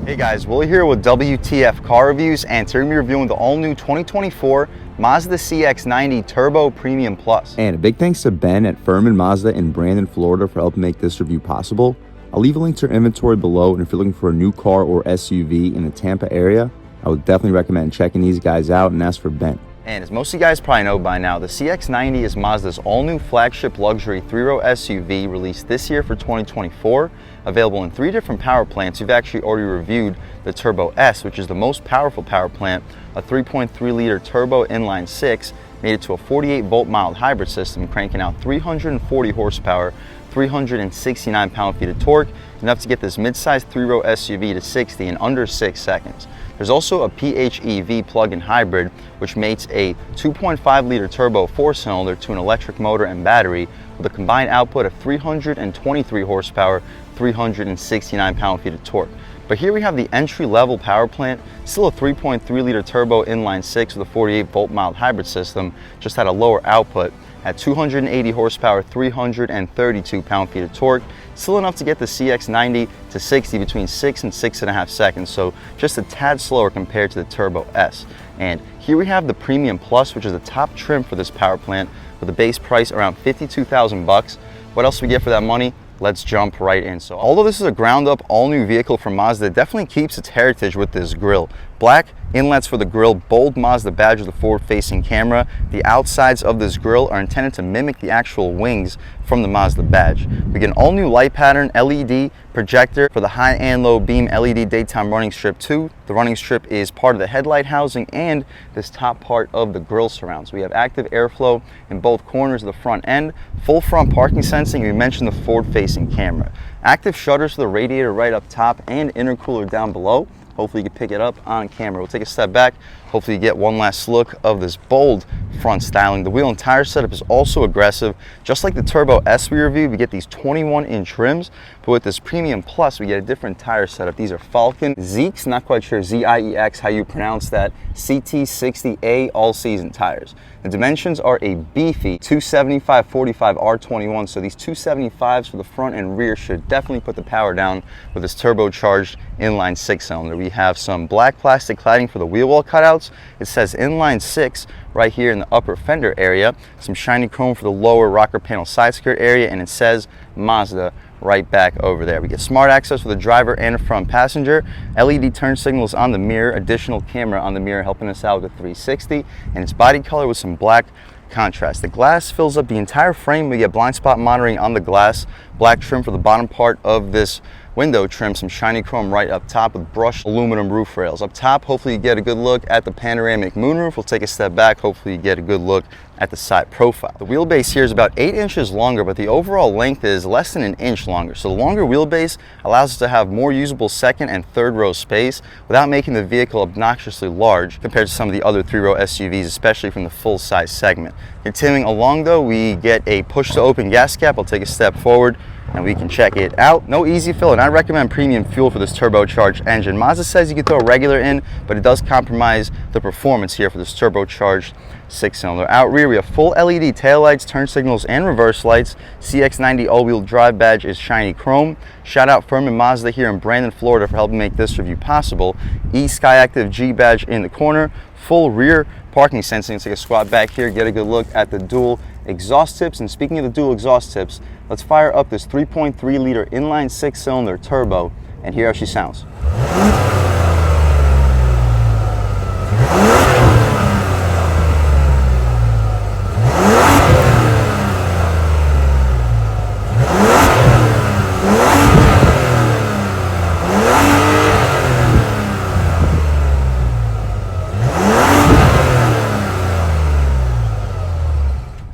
Hey guys, Willie here with W.T.F car reviews, and today we're going to be reviewing the all-new 2024 Mazda CX-90 Turbo Premium Plus. And a big thanks to Ben at Furman Mazda in Brandon, Florida for helping make this review possible. I'll leave a link to their inventory below, and if you're looking for a new car or SUV in the Tampa area, I would definitely recommend checking these guys out and ask for Ben. And as most of you guys probably know by now, the CX-90 is Mazda's all-new flagship luxury three-row SUV released this year for 2024. Available in 3 different power plants. We've actually already reviewed the Turbo S, which is the most powerful power plant, a 3.3-liter turbo inline 6, made it to a 48-volt mild hybrid system, cranking out 340 horsepower, 369 pound-feet of torque, enough to get this mid-sized three-row SUV to 60 in under 6 seconds. There's also a PHEV plug-in hybrid, which mates a 2.5-liter turbo 4-cylinder to an electric motor and battery with a combined output of 323 horsepower, 369 pound-feet of torque. But here we have the entry-level power plant, still a 3.3-liter turbo inline 6 with a 48-volt mild hybrid system, just had a lower output at 280 horsepower, 332 pound-feet of torque, still enough to get the CX-90 to 60 between 6 and 6.5 seconds, so just a tad slower compared to the Turbo S. And here we have the Premium Plus, which is the top trim for this power plant with a base price around $52,000. What else do we get for that money? Let's jump right in. So although this is a ground-up, all-new vehicle from Mazda, it definitely keeps its heritage with this grille. Black inlets for the grille, bold Mazda badge with a forward-facing camera. The outsides of this grille are intended to mimic the actual wings from the Mazda badge. We get an all-new light pattern LED projector for the high and low beam LED daytime running strip too. The running strip is part of the headlight housing and this top part of the grille surround. So we have active airflow in both corners of the front end, full front parking sensing, and we mentioned the forward-facing camera. Active shutters for the radiator right up top and intercooler down below. Hopefully you can pick it up on camera. We'll take a step back. Hopefully you get one last look of this bold front styling. The wheel and tire setup is also aggressive. Just like the Turbo S we reviewed, we get these 21-inch rims, but with this Premium Plus, we get a different tire setup. These are Falcon Zeeks, not quite sure Z-I-E-X how you pronounce that, CT60A all-season tires. The dimensions are a beefy 275/45 R21, so these 275s for the front and rear should definitely put the power down with this turbocharged inline 6-cylinder. We have some black plastic cladding for the wheel well cutouts. It says inline 6 right here in the upper fender area, some shiny chrome for the lower rocker panel side skirt area, and it says Mazda right back over there. We get smart access for the driver and the front passenger, LED turn signals on the mirror, additional camera on the mirror helping us out with the 360, and it's body color with some black contrast. The glass fills up the entire frame. We get blind spot monitoring on the glass, black trim for the bottom part of this window trim, some shiny chrome right up top with brushed aluminum roof rails. Up top, hopefully you get a good look at the panoramic moonroof. We'll take a step back, hopefully you get a good look at the side profile. The wheelbase here is about 8 inches longer, but the overall length is less than an inch longer. So the longer wheelbase allows us to have more usable second and third row space without making the vehicle obnoxiously large compared to some of the other 3-row SUVs, especially from the full-size segment. Continuing along though, we get a push to open gas cap. I'll take a step forward and we can check it out. No easy fill, and I recommend premium fuel for this turbocharged engine. Mazda says you can throw regular in, but it does compromise the performance here for this turbocharged 6-cylinder. Out rear, we have full LED taillights, turn signals, and reverse lights. CX-90 all-wheel drive badge is shiny chrome. Shout out Furman Mazda here in Brandon, Florida for helping make this review possible. eSkyActiv G badge in the corner. Full rear parking sensing. Let's take a squat back here, get a good look at the dual exhaust tips. And speaking of the dual exhaust tips, let's fire up this 3.3-liter inline 6-cylinder turbo and hear how she sounds.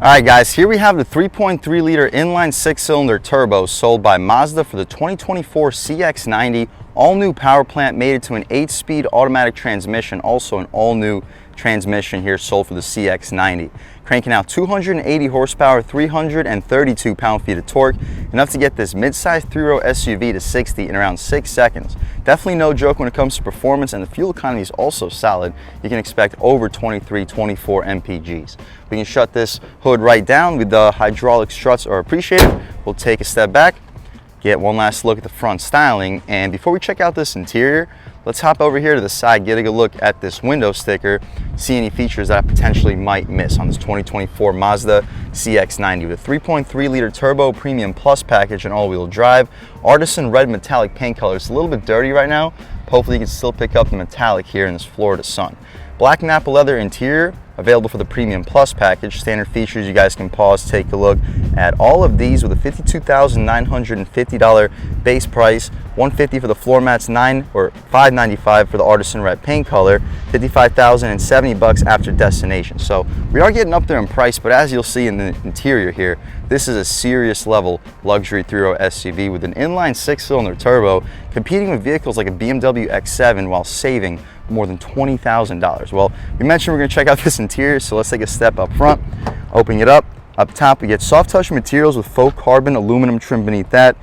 Alright guys, here we have the 3.3-liter inline 6-cylinder turbo sold by Mazda for the 2024 CX-90. All-new power plant, made it to an 8-speed automatic transmission, also an all-new transmission here sold for the CX-90. Cranking out 280 horsepower, 332 pound-feet of torque, enough to get this mid-sized 3-row SUV to 60 in around 6 seconds. Definitely no joke when it comes to performance, and the fuel economy is also solid. You can expect over 23, 24 mpgs. We can shut this hood right down with the hydraulic struts are appreciated. We'll take a step back, get one last look at the front styling. And before we check out this interior, let's hop over here to the side, get a good look at this window sticker, see any features that I potentially might miss on this 2024 Mazda CX-90 with a 3.3 liter turbo premium plus package and all-wheel drive. Artisan red metallic paint color. It's a little bit dirty right now. Hopefully you can still pick up the metallic here in this Florida sun. Black Napa leather interior, available for the Premium Plus package. Standard features, you guys can pause, take a look at all of these with a $52,950 base price, $150 for the floor mats, $595 for the artisan red paint color, $55,070 after destination. So we are getting up there in price, but as you'll see in the interior here, this is a serious level luxury three-row SUV with an inline 6-cylinder turbo, competing with vehicles like a BMW X7 while saving more than $20,000. Well, we mentioned we're going to check out this interior, so let's take a step up front, opening it up. Up top, we get soft touch materials with faux carbon, aluminum trim beneath that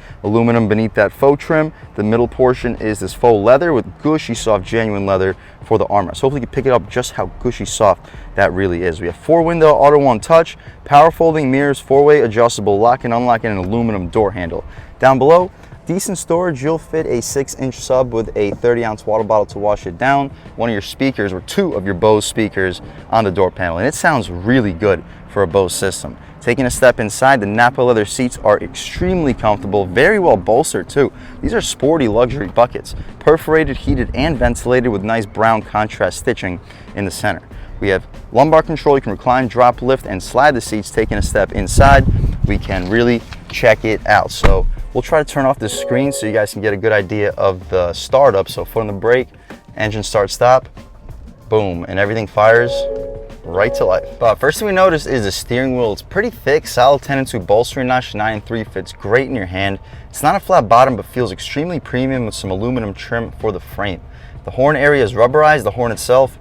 faux trim. The middle portion is this faux leather with gushy soft genuine leather for the armrest. Hopefully you can pick it up just how gushy soft that really is. We have 4-window auto one touch, power folding mirrors, 4-way adjustable lock and unlock, and an aluminum door handle. Down below, decent storage. You'll fit a 6-inch sub with a 30-ounce water bottle to wash it down, one of your speakers or 2 of your Bose speakers on the door panel, and it sounds really good for a Bose system. Taking a step inside, the Napa leather seats are extremely comfortable, very well bolstered too. These are sporty luxury buckets, perforated, heated, and ventilated with nice brown contrast stitching in the center. We have lumbar control. You can recline, drop, lift, and slide the seats. Taking a step inside, we can really check it out. So we'll try to turn off this screen so you guys can get a good idea of the startup. So foot on the brake, engine start stop, boom, and everything fires right to life. But first thing we notice is the steering wheel. It's pretty thick, solid 10-2 bolstering notch, 9-3 fits great in your hand. It's not a flat bottom, but feels extremely premium with some aluminum trim for the frame. The horn area is rubberized. The horn itself,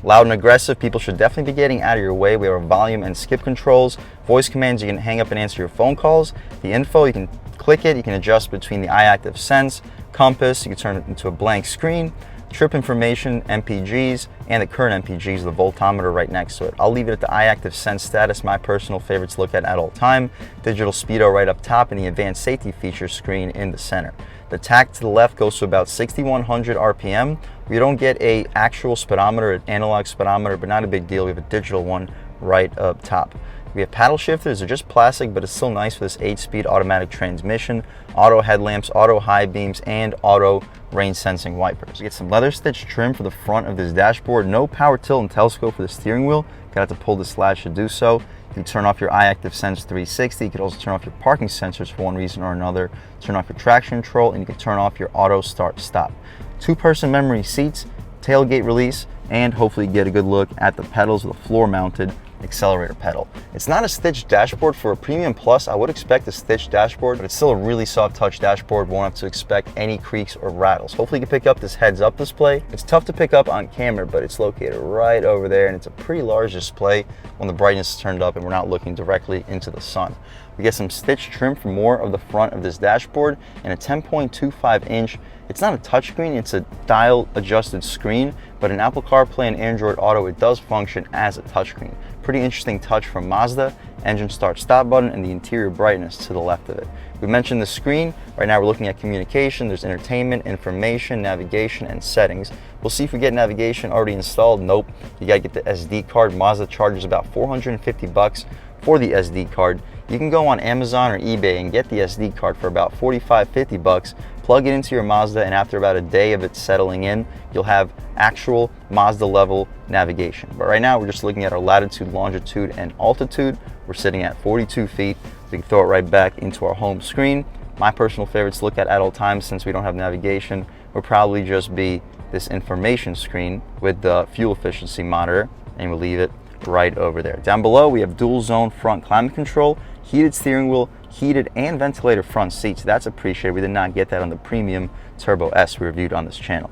loud and aggressive. People should definitely be getting out of your way. We have volume and skip controls, voice commands. You can hang up and answer your phone calls. The info, you can click it. You can adjust between the iActive Sense, compass. You can turn it into a blank screen, trip information, MPGs, and the current MPGs, the voltometer right next to it. I'll leave it at the iActive Sense status, my personal favorite to look at all time. Digital speedo right up top, and the advanced safety features screen in the center. The tach to the left goes to about 6,100 RPM. We don't get a actual speedometer, an analog speedometer, but not a big deal. We have a digital one right up top. We have paddle shifters. They're just plastic, but it's still nice for this 8-speed automatic transmission, auto headlamps, auto high beams, and auto rain sensing wipers. We get some leather stitch trim for the front of this dashboard. No power tilt and telescope for the steering wheel. Got to pull this latch to do so. You can turn off your iActive Sense 360. You can also turn off your parking sensors for one reason or another. Turn off your traction control, and you can turn off your auto start stop. 2-person memory seats, tailgate release, and hopefully get a good look at the pedals with a floor mounted accelerator pedal. It's not a stitched dashboard. For a Premium Plus, I would expect a stitched dashboard, but it's still a really soft touch dashboard. Won't have to expect any creaks or rattles. Hopefully you can pick up this heads-up display. It's tough to pick up on camera, but it's located right over there, and it's a pretty large display when the brightness is turned up and we're not looking directly into the sun. We get some stitch trim for more of the front of this dashboard and a 10.25-inch. It's not a touchscreen, it's a dial adjusted screen, but in Apple CarPlay and Android Auto, it does function as a touchscreen. Pretty interesting touch from Mazda. Engine start stop button and the interior brightness to the left of it. We mentioned the screen. Right now we're looking at communication. There's entertainment, information, navigation, and settings. We'll see if we get navigation already installed. Nope. You gotta get the SD card. Mazda charges about $450 for the SD card. You can go on Amazon or eBay and get the SD card for about $45–50. Plug it into your Mazda, and after about a day of it settling in, you'll have actual Mazda level navigation. But right now we're just looking at our latitude, longitude, and altitude. We're sitting at 42 feet. We can throw it right back into our home screen. My personal favorite to look at all times, since we don't have navigation, will probably just be this information screen with the fuel efficiency monitor, and we'll leave it right over there. Down below we have dual zone front climate control, heated steering wheel, heated and ventilated front seats. That's appreciated. We did not get that on the Premium Turbo S we reviewed on this channel.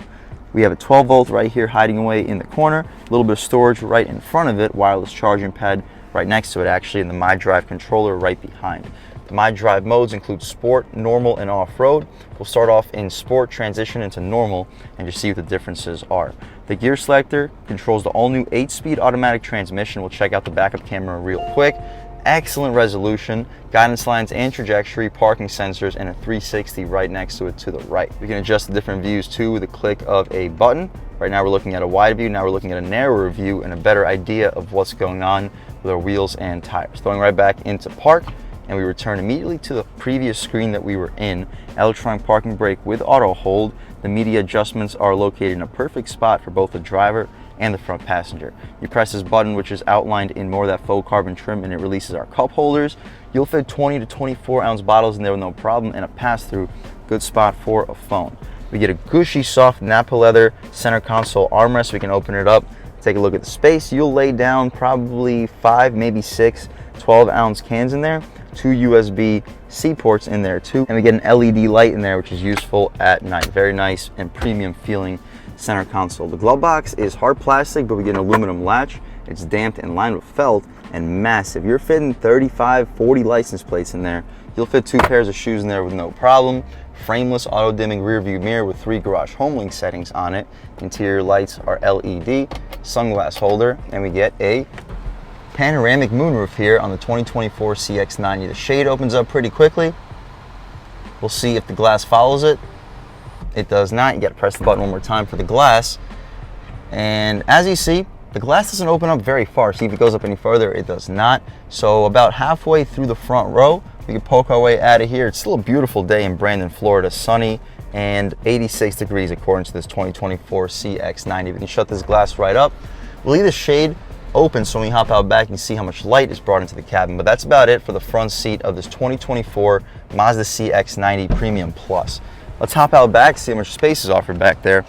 We have a 12-volt right here hiding away in the corner, a little bit of storage right in front of it, wireless charging pad right next to it actually, and the MyDrive controller right behind. The MyDrive modes include Sport, Normal, and Off-Road. We'll start off in Sport, transition into Normal, and just see what the differences are. The gear selector controls the all-new 8-speed automatic transmission. We'll check out the backup camera real quick. excellent resolution, guidance lines and trajectory, parking sensors, and a 360 right next to it to the right. We can adjust the different views too with a click of a button. Right now we're looking at a wide view, now we're looking at a narrower view and a better idea of what's going on with our wheels and tires. Throwing right back into park, and we return immediately to the previous screen that we were in. Electronic parking brake with auto hold. The media adjustments are located in a perfect spot for both the driver and the front passenger. You press this button, which is outlined in more of that faux carbon trim, and it releases our cup holders. You'll fit 20 to 24 ounce bottles in there with no problem, and a pass-through, good spot for a phone. We get a gushy, soft Napa leather center console armrest. We can open it up, take a look at the space. You'll lay down probably 5, maybe 6 12-ounce cans in there. 2 USB-C ports in there too. And we get an LED light in there, which is useful at night. Very nice and premium feeling center console. The glove box is hard plastic, but we get an aluminum latch. It's damped and lined with felt and massive. You're fitting 35, 40 license plates in there. You'll fit 2 pairs of shoes in there with no problem. Frameless auto dimming rear view mirror with 3 garage home link settings on it. Interior lights are LED, sunglass holder, and we get a panoramic moonroof here on the 2024 CX-90. The shade opens up pretty quickly. We'll see if the glass follows it. It does not. You got to press the button one more time for the glass. And as you see, the glass doesn't open up very far. See if it goes up any further, it does not. So about halfway through the front row, we can poke our way out of here. It's still a beautiful day in Brandon, Florida, sunny and 86 degrees according to this 2024 CX-90. We can shut this glass right up. We'll leave the shade open so when we hop out back, you can see how much light is brought into the cabin. But that's about it for the front seat of this 2024 Mazda CX-90 Premium Plus. Let's hop out back, see how much space is offered back there,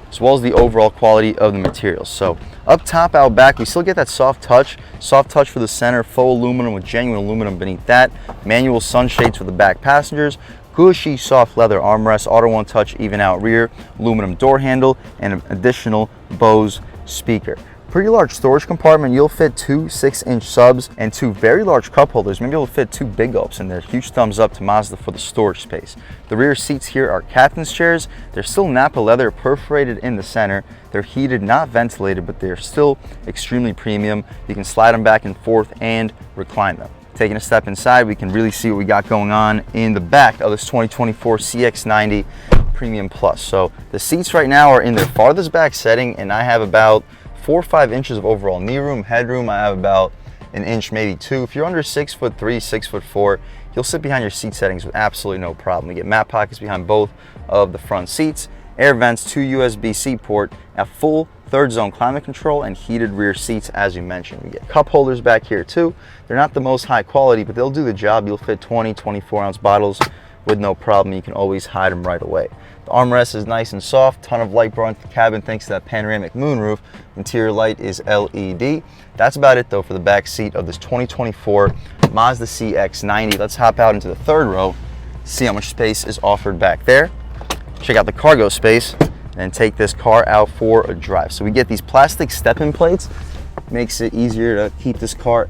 as well as the overall quality of the materials. So up top, out back, we still get that soft touch for the center, faux aluminum with genuine aluminum beneath that, manual sunshades for the back passengers, gushy soft leather armrest, auto one touch even out rear, aluminum door handle, and an additional Bose speaker. Pretty large storage compartment. You'll fit 2 6-inch subs and 2 very large cup holders. Maybe you'll fit 2 big gulps in there. Huge thumbs up to Mazda for the storage space. The rear seats here are captain's chairs. They're still Napa leather, perforated in the center. They're heated, not ventilated, but they're still extremely premium. You can slide them back and forth and recline them. Taking a step inside, we can really see what we got going on in the back of this 2024 CX-90 Premium Plus. So the seats right now are in their farthest back setting, and I have about 4 or 5 inches of overall knee room. Headroom, I have about an inch, maybe 2. If you're under 6'3", 6'4", you'll sit behind your seat settings with absolutely no problem. We get mat pockets behind both of the front seats, air vents, 2 USB-C port, a full 3rd zone climate control, and heated rear seats as you mentioned. We get cup holders back here too. They're not the most high quality, but they'll do the job. You'll fit 20, 24 ounce bottles with no problem. You can always hide them right away. The armrest is nice and soft, ton of light brought into the cabin thanks to that panoramic moonroof. Interior light is LED. That's about it though for the back seat of this 2024 Mazda CX-90. Let's hop out into the 3rd row, see how much space is offered back there. Check out the cargo space and take this car out for a drive. So we get these plastic step-in plates. Makes it easier to keep this car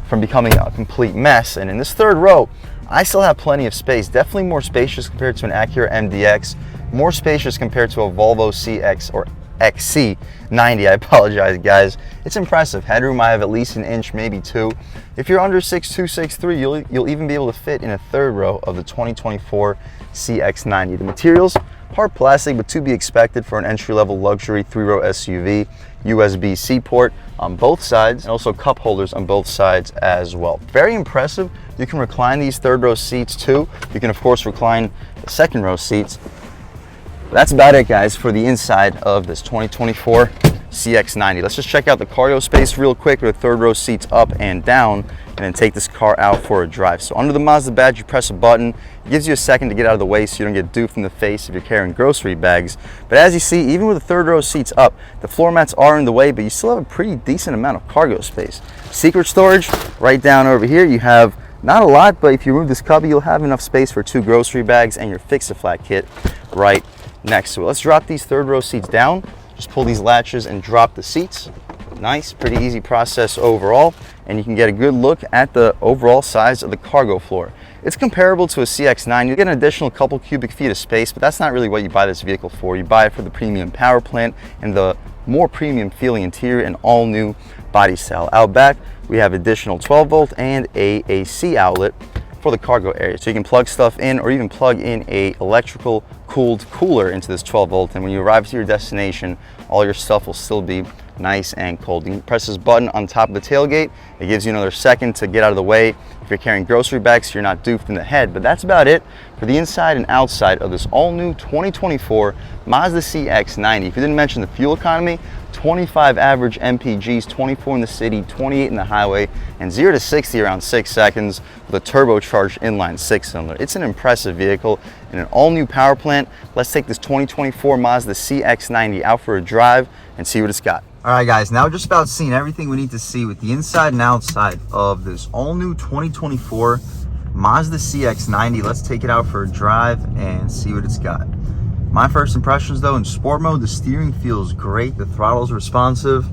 from becoming a complete mess. And in this 3rd row, I still have plenty of space, definitely more spacious compared to an Acura MDX, more spacious compared to a Volvo CX or XC90, I apologize guys. It's impressive. Headroom, I have at least an inch, maybe 2. If you're under 6'2", 6'3", you'll even be able to fit in a 3rd row of the 2024 CX-90. The materials, hard plastic, but to be expected for an entry-level luxury 3-row SUV. USB-C port on both sides, and also cup holders on both sides as well. Very impressive. You can recline these 3rd row seats too. You can of course recline the 2nd row seats. That's about it guys for the inside of this 2024 CX-90. Let's just check out the cargo space real quick with the 3rd row seats up and down, and then take this car out for a drive. So under the Mazda badge, you press a button. It gives you a second to get out of the way so you don't get duped in the face if you're carrying grocery bags. But as you see, even with the 3rd row seats up, the floor mats are in the way, but you still have a pretty decent amount of cargo space. Secret storage, right down over here, you have not a lot, but if you remove this cubby, you'll have enough space for 2 grocery bags and your Fix-A-Flat kit right next to it. Let's drop these 3rd row seats down. Just pull these latches and drop the seats. Nice, pretty easy process overall, and you can get a good look at the overall size of the cargo floor. It's comparable to a CX-90. You get an additional couple cubic feet of space, but that's not really what you buy this vehicle for. You buy it for the premium power plant and the more premium feeling interior and all new body style. Out back, we have additional 12 volt and a AC outlet for the cargo area. So you can plug stuff in or even plug in a electrical cooled cooler into this 12 volt. And when you arrive to your destination, all your stuff will still be nice and cold. You can press this button on top of the tailgate. It gives you another second to get out of the way if you're carrying grocery bags so you're not doofed in the head. But that's about it for the inside and outside of this all new 2024 Mazda CX-90. If you didn't mention the fuel economy, 25 average MPGs, 24 in the city, 28 in the highway, and 0 to 60 around 6 seconds with a turbocharged inline 6-cylinder. It's an impressive vehicle and an all-new power plant. Let's take this 2024 Mazda CX-90 out for a drive and see what it's got. All right, guys, now just about seen everything we need to see with the inside and outside of this all-new 2024 Mazda CX-90. Let's take it out for a drive and see what it's got. My first impressions, though, in sport mode, the steering feels great. The throttle's responsive.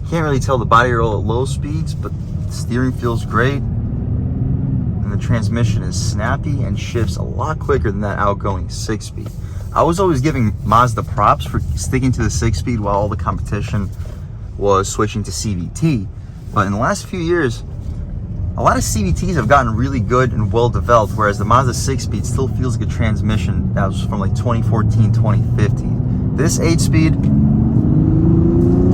Can't really tell the body roll at low speeds, but the steering feels great. And the transmission is snappy and shifts a lot quicker than that outgoing 6-speed. I was always giving Mazda props for sticking to the 6-speed while all the competition was switching to CVT. But in the last few years, a lot of CVTs have gotten really good and well developed, whereas the Mazda 6-speed still feels like a transmission that was from like 2014, 2015. This 8-speed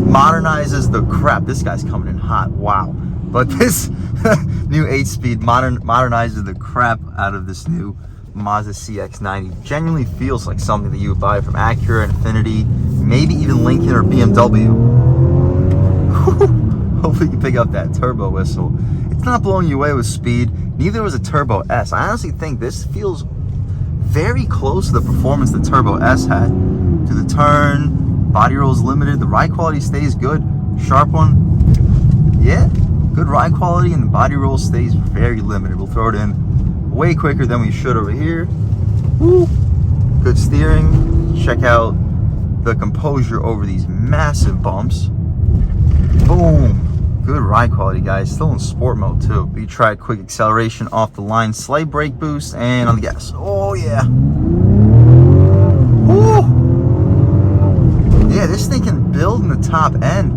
modernizes the crap. This guy's coming in hot, wow. But this new 8-speed modernizes the crap out of this new Mazda CX-90. Genuinely feels like something that you would buy from Acura, Infiniti, maybe even Lincoln or BMW. Hopefully you can pick up that turbo whistle. It's not blowing you away with speed. Neither was a Turbo S. I honestly think this feels very close to the performance the Turbo S had. To the turn, body roll is limited. The ride quality stays good. Sharp one, yeah, good ride quality, and the body roll stays very limited. We'll throw it in way quicker than we should over here. Woo. Good steering. Check out the composure over these massive bumps. Boom. Good ride quality, guys. Still in sport mode too. We tried quick acceleration off the line, slight brake boost, and on the gas. Oh yeah. Woo. Yeah, this thing can build in the top end.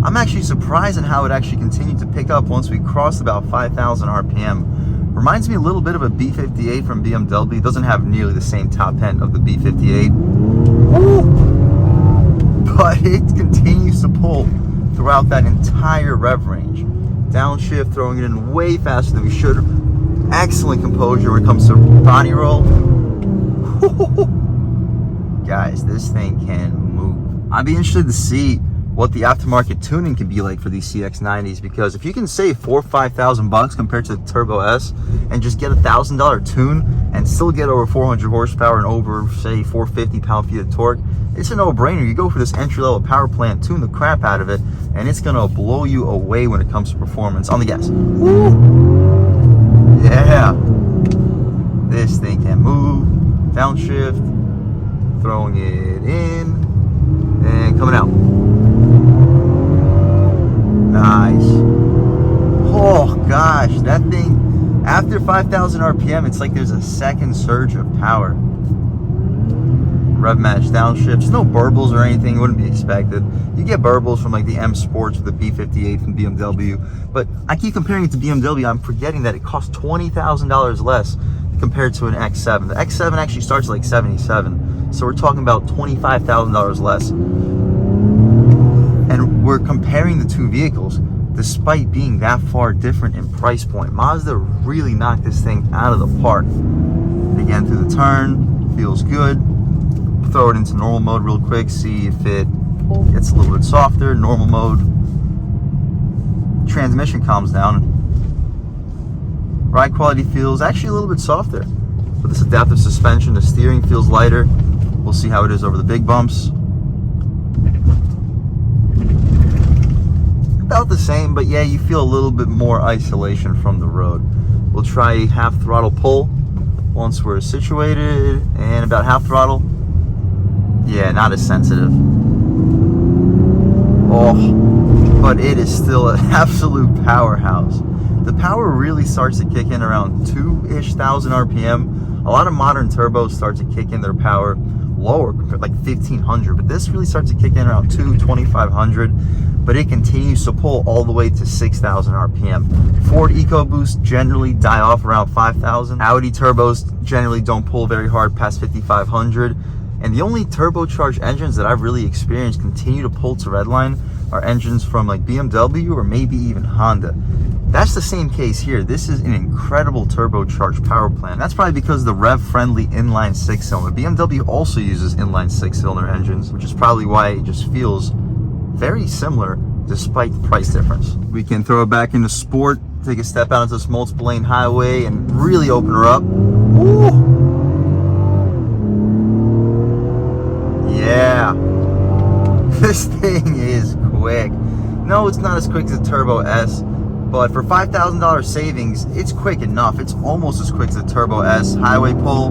I'm actually surprised at how it actually continued to pick up once we crossed about 5,000 RPM. Reminds me a little bit of a B58 from BMW. It doesn't have nearly the same top end of the B58. Woo. But it continues to pull throughout that entire rev range. Downshift, throwing it in way faster than we should. Excellent composure when it comes to body roll. Guys, this thing can move. I'd be interested to see what the aftermarket tuning can be like for these CX-90s, because if you can save $4,000 or $5,000 compared to the Turbo S and just get a $1,000 tune and still get over 400 horsepower and over, say, 450 pound-feet of torque, it's a no-brainer. You go for this entry-level power plant, tune the crap out of it, and it's gonna blow you away when it comes to performance. On the gas. Woo! Yeah. This thing can move. Downshift. Throwing it in. And coming out. Nice. Oh gosh, that thing, after 5,000 RPM, it's like there's a second surge of power. Rev match downshifts, no burbles or anything, wouldn't be expected. You get burbles from like the M Sports or the B58 from BMW, but I keep comparing it to BMW. I'm forgetting that it costs $20,000 less compared to an X7. The X7 actually starts at like 77, so we're talking about $25,000 less. And we're comparing the two vehicles despite being that far different in price point. Mazda really knocked this thing out of the park. Again, through the turn, feels good. Throw it into normal mode real quick, see if it gets a little bit softer. Normal mode. Transmission calms down. Ride quality feels actually a little bit softer. With this adaptive suspension, the steering feels lighter. We'll see how it is over the big bumps. About the same, but yeah, you feel a little bit more isolation from the road. We'll try a half throttle pull once we're situated, and about half throttle. Yeah, not as sensitive. Oh, but it is still an absolute powerhouse. the power really starts to kick in around 2,000-ish RPM. A lot of modern turbos start to kick in their power lower, like 1,500, but this really starts to kick in around 2,500, but it continues to pull all the way to 6,000 RPM. Ford EcoBoost generally die off around 5,000. Audi turbos generally don't pull very hard past 5,500. And the only turbocharged engines that I've really experienced continue to pull to redline are engines from like BMW or maybe even Honda. That's the same case here. This is an incredible turbocharged power plant. That's probably because of the rev-friendly inline 6-cylinder. BMW also uses inline 6-cylinder engines, which is probably why it just feels very similar despite the price difference. We can throw it back into sport, take a step out into this multiple lane highway and really open her up. Woo! Yeah, this thing is quick. No, it's not as quick as a Turbo S, but for $5,000 savings, it's quick enough. It's almost as quick as a Turbo S highway pull.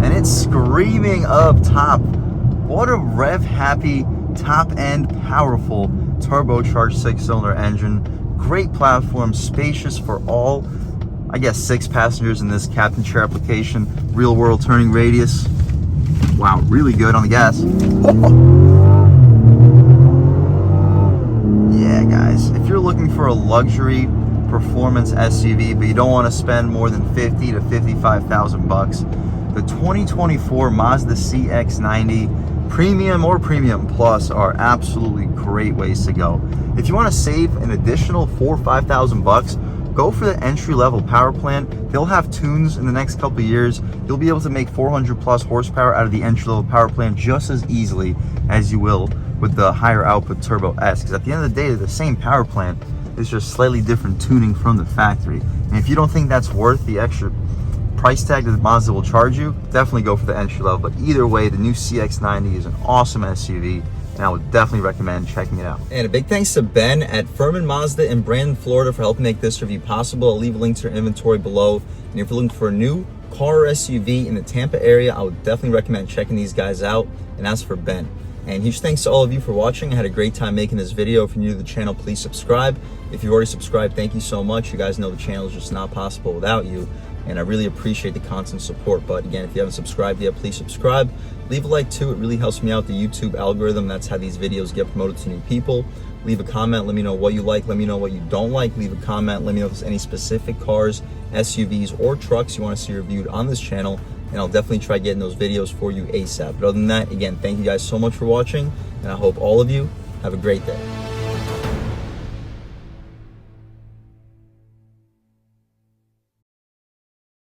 And it's screaming up top. What a rev-happy, top-end, powerful, turbocharged 6-cylinder engine. Great platform, spacious for all, I guess, 6 passengers in this captain chair application. Real-world turning radius. Wow, really good on the gas. Yeah, guys, if you're looking for a luxury performance SUV, but you don't want to spend more than 50 to 55,000 bucks, the 2024 Mazda CX-90 Premium or Premium Plus are absolutely great ways to go. If you want to save an additional 4,000 or 5,000 bucks, go for the entry-level power plant. They'll have tunes in the next couple of years. You'll be able to make 400 plus horsepower out of the entry-level power plant just as easily as you will with the higher output Turbo S, because at the end of the day, they're the same power plant. It's just slightly different tuning from the factory. And if you don't think that's worth the extra price tag that Mazda will charge you, definitely go for the entry level. But either way, the new CX-90 is an awesome SUV, and I would definitely recommend checking it out. And a big thanks to Ben at Furman Mazda in Brandon, Florida for helping make this review possible. I'll leave a link to their inventory below. And if you're looking for a new car or SUV in the Tampa area, I would definitely recommend checking these guys out. And as for Ben, and huge thanks to all of you for watching. I had a great time making this video. If you're new to the channel, please subscribe. If you've already subscribed, thank you so much. You guys know the channel is just not possible without you, and I really appreciate the constant support. But again, if you haven't subscribed yet, please subscribe. Leave a like too. It really helps me out, the YouTube algorithm. That's how these videos get promoted to new people. Leave a comment. Let me know what you like. Let me know what you don't like. Leave a comment. Let me know if there's any specific cars, SUVs, or trucks you want to see reviewed on this channel, and I'll definitely try getting those videos for you ASAP. But other than that, again, thank you guys so much for watching, and I hope all of you have a great day.